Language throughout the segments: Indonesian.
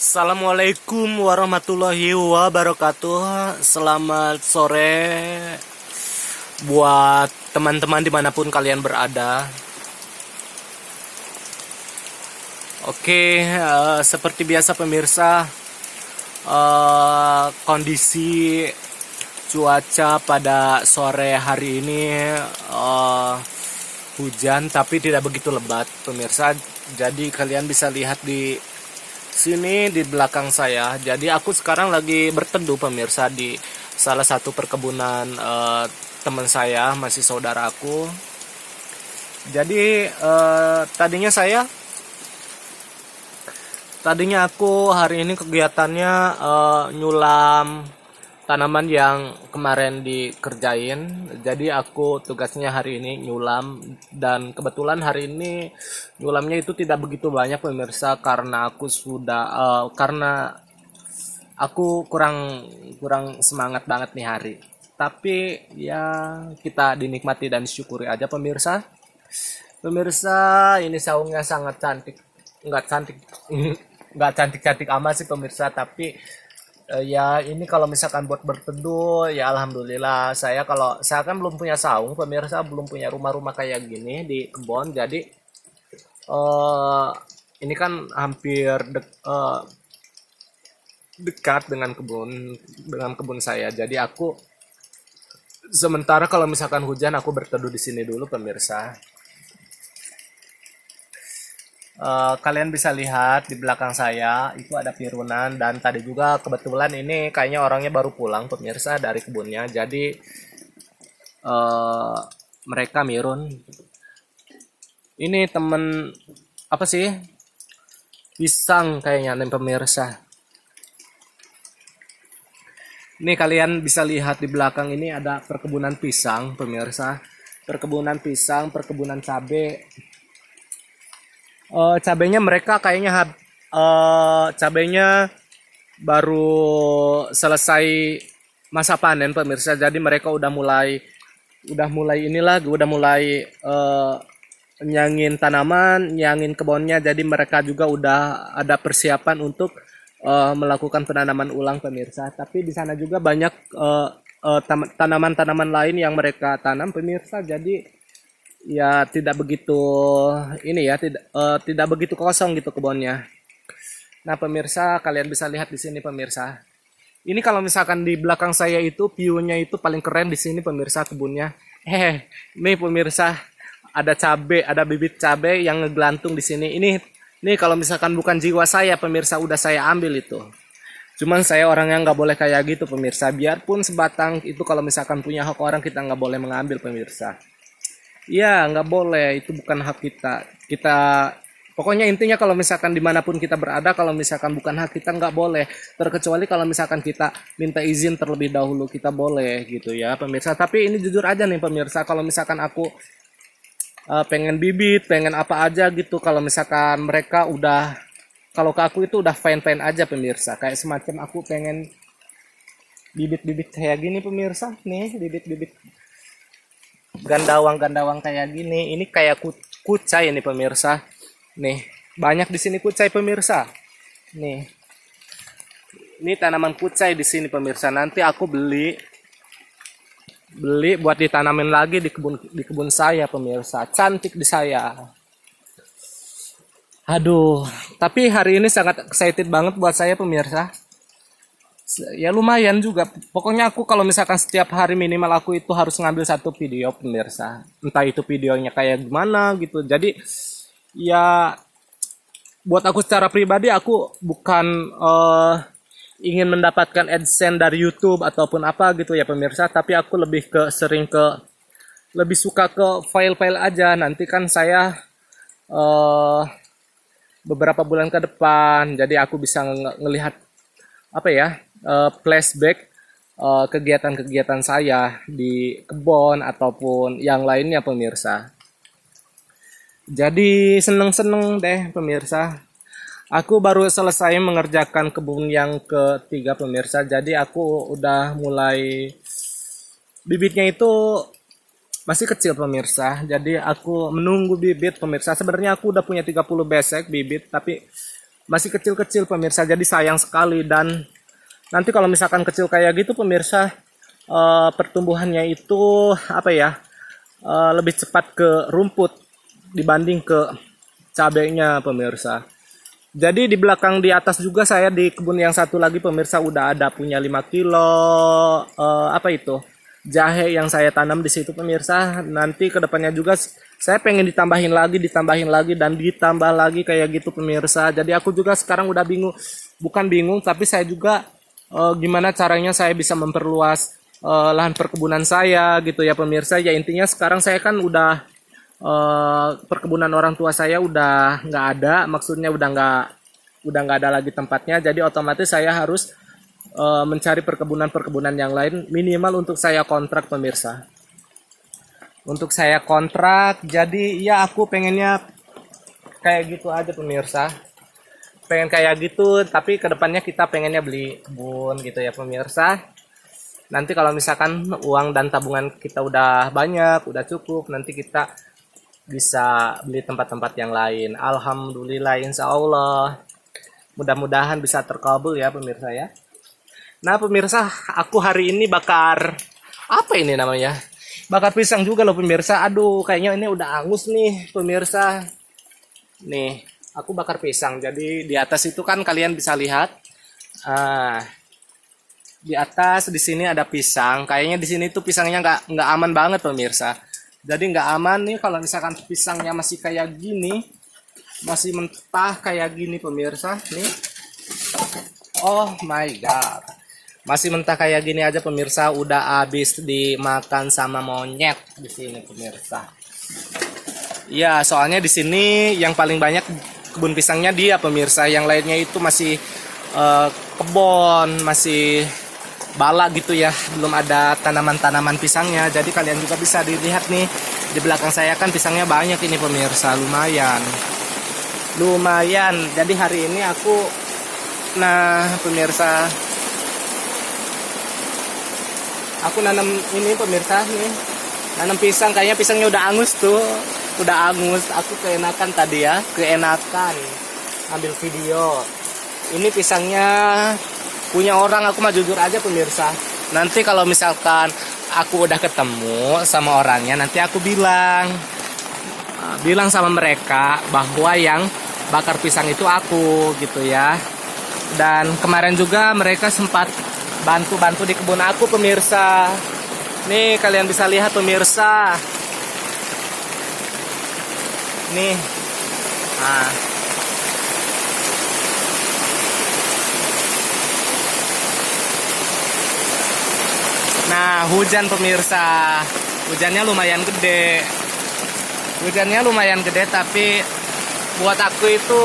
Assalamualaikum warahmatullahi wabarakatuh. Selamat sore buat teman-teman dimanapun kalian berada. Oke, seperti biasa pemirsa, kondisi cuaca pada sore hari ini hujan tapi tidak begitu lebat pemirsa. Jadi kalian bisa lihat di sini di belakang saya. Jadi aku sekarang lagi berteduh pemirsa di salah satu perkebunan teman saya, masih saudara aku. Jadi tadinya aku hari ini kegiatannya nyulam tanaman yang kemarin dikerjain. Jadi aku tugasnya hari ini nyulam, dan kebetulan hari ini nyulamnya itu tidak begitu banyak pemirsa karena aku kurang kurang semangat banget nih hari. Tapi ya kita dinikmati dan syukuri aja pemirsa. Pemirsa, ini saungnya sangat cantik. Nggak cantik, nggak cantik-cantik amat sih pemirsa, tapi ya ini kalau misalkan buat berteduh ya alhamdulillah. Saya kan belum punya saung pemirsa, belum punya rumah-rumah kayak gini di kebun. Jadi eh ini kan hampir dekat dengan kebun saya. Jadi aku sementara kalau misalkan hujan aku berteduh di sini dulu pemirsa. Kalian bisa lihat di belakang saya itu ada pirunan, dan tadi juga kebetulan ini kayaknya orangnya baru pulang pemirsa dari kebunnya. Jadi eh, mereka mirun. Ini temen apa sih? Pisang kayaknya nih pemirsa. Ini kalian bisa lihat di belakang ini ada perkebunan pisang pemirsa. Perkebunan pisang, perkebunan cabe. Cabenya mereka kayaknya cabenya baru selesai masa panen pemirsa. Jadi mereka udah mulai nyangin tanaman, nyangin kebunnya. Jadi mereka juga udah ada persiapan untuk melakukan penanaman ulang pemirsa. Tapi di sana juga banyak tanaman-tanaman lain yang mereka tanam pemirsa. Jadi ya tidak begitu ini ya, tidak begitu kosong gitu kebunnya. Nah pemirsa, kalian bisa lihat di sini pemirsa. Ini kalau misalkan di belakang saya itu view-nya itu paling keren di sini pemirsa, kebunnya. Nih pemirsa, ada cabe, ada bibit cabe yang ngegelantung di sini. Ini kalau misalkan bukan jiwa saya pemirsa, udah saya ambil itu. Cuman saya orang yang nggak boleh kayak gitu pemirsa. Biarpun sebatang itu kalau misalkan punya hak orang, kita nggak boleh mengambil pemirsa. Iya, nggak boleh. Itu bukan hak kita. Pokoknya intinya kalau misalkan dimanapun kita berada, kalau misalkan bukan hak kita nggak boleh. Terkecuali kalau misalkan kita minta izin terlebih dahulu, kita boleh gitu ya pemirsa. Tapi ini jujur aja nih pemirsa, kalau misalkan aku pengen bibit, pengen apa aja gitu. Kalau misalkan mereka kalau ke aku itu udah fine-fine aja pemirsa. Kayak semacam aku pengen bibit-bibit kayak gini pemirsa. Nih, bibit-bibit gandawang-gandawang kayak gini. Ini kayak kucai ini pemirsa. Nih, banyak di sini kucai pemirsa. Nih. Ini tanaman kucai di sini pemirsa. Nanti aku beli buat ditanamin lagi di kebun saya pemirsa. Cantik di saya. Aduh, tapi hari ini sangat excited banget buat saya pemirsa. Ya lumayan juga. Pokoknya aku kalau misalkan setiap hari minimal aku itu harus ngambil satu video pemirsa. Entah itu videonya kayak gimana gitu. Jadi ya buat aku secara pribadi aku bukan ingin mendapatkan AdSense dari YouTube ataupun apa gitu ya pemirsa. Tapi aku lebih suka ke file-file aja. Nanti kan saya eh, beberapa bulan ke depan. Jadi aku bisa ngelihat apa ya, flashback kegiatan-kegiatan saya di kebun ataupun yang lainnya pemirsa. Jadi seneng-seneng deh pemirsa. Aku baru selesai mengerjakan kebun yang ketiga pemirsa. Jadi aku udah mulai, bibitnya itu masih kecil pemirsa. Jadi aku menunggu bibit pemirsa. Sebenarnya aku udah punya 30 besek bibit, tapi masih kecil-kecil pemirsa, jadi sayang sekali. Dan nanti kalau misalkan kecil kayak gitu pemirsa, pertumbuhannya itu apa ya, lebih cepat ke rumput dibanding ke cabenya pemirsa. Jadi di belakang di atas juga saya di kebun yang satu lagi pemirsa udah ada punya 5 kilo apa itu jahe yang saya tanam di situ pemirsa. Nanti kedepannya juga saya pengen ditambahin lagi dan ditambah lagi kayak gitu pemirsa. Jadi aku juga sekarang udah bingung, bukan bingung tapi saya juga gimana caranya saya bisa memperluas lahan perkebunan saya gitu ya pemirsa. Ya intinya sekarang saya kan udah perkebunan orang tua saya udah nggak ada, maksudnya udah nggak ada lagi tempatnya, jadi otomatis saya harus mencari perkebunan yang lain, minimal untuk saya kontrak pemirsa. Untuk saya kontrak, jadi ya aku pengennya kayak gitu aja pemirsa, pengen kayak gitu, tapi kedepannya kita pengennya beli kebun gitu ya pemirsa. Nanti kalau misalkan uang dan tabungan kita udah banyak, udah cukup, nanti kita bisa beli tempat-tempat yang lain. Alhamdulillah, insya Allah mudah-mudahan bisa terkabul ya pemirsa ya. Nah pemirsa, aku hari ini bakar apa ini namanya, bakar pisang juga loh pemirsa. Aduh kayaknya ini udah angus nih pemirsa. Nih aku bakar pisang, jadi di atas itu kan kalian bisa lihat, di atas di sini ada pisang. Kayaknya di sini tuh pisangnya nggak aman banget pemirsa. Jadi nggak aman nih kalau misalkan pisangnya masih kayak gini, masih mentah kayak gini pemirsa. Nih, oh my god, masih mentah kayak gini aja pemirsa, udah habis dimakan sama monyet di sini pemirsa. Ya soalnya di sini yang paling banyak kebun pisangnya dia pemirsa, yang lainnya itu masih kebon, masih bala gitu ya, belum ada tanaman-tanaman pisangnya. Jadi kalian juga bisa dilihat nih di belakang saya kan pisangnya banyak ini pemirsa, lumayan. Jadi hari ini aku pemirsa, aku nanam ini pemirsa nih, nanam pisang. Kayaknya pisangnya udah angus tuh, udah angus. Aku keenakan tadi ya, ambil video. Ini pisangnya punya orang, aku mah jujur aja pemirsa. Nanti kalau misalkan aku udah ketemu sama orangnya, nanti aku bilang sama mereka bahwa yang bakar pisang itu aku gitu ya. Dan kemarin juga mereka sempat bantu di kebun aku pemirsa. Nih kalian bisa lihat pemirsa. Nih. Nah, hujan pemirsa. Hujannya lumayan gede. Tapi buat aku itu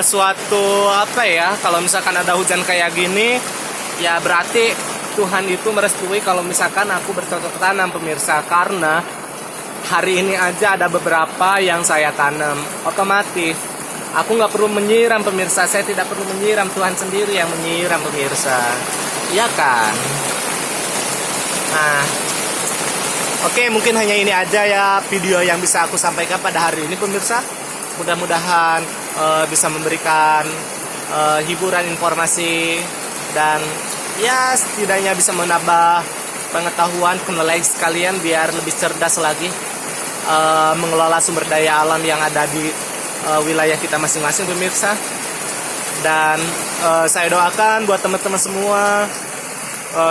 suatu apa ya, kalau misalkan ada hujan kayak gini, ya berarti Tuhan itu merestui kalau misalkan aku bercocok tanam pemirsa. Karena hari ini aja ada beberapa yang saya tanam, otomatis aku nggak perlu menyiram pemirsa. Saya tidak perlu menyiram, Tuhan sendiri yang menyiram pemirsa. Iya kan? Nah, oke, mungkin hanya ini aja ya video yang bisa aku sampaikan pada hari ini pemirsa. Mudah-mudahan bisa memberikan hiburan, informasi, dan ya setidaknya bisa menambah pengetahuan knowledge kalian biar lebih cerdas lagi mengelola sumber daya alam yang ada di wilayah kita masing-masing pemirsa. Dan saya doakan buat teman-teman semua,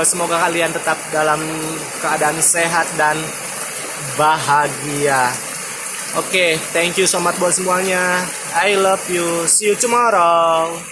semoga kalian tetap dalam keadaan sehat dan bahagia. Oke, thank you so much buat semuanya. I love you. See you tomorrow.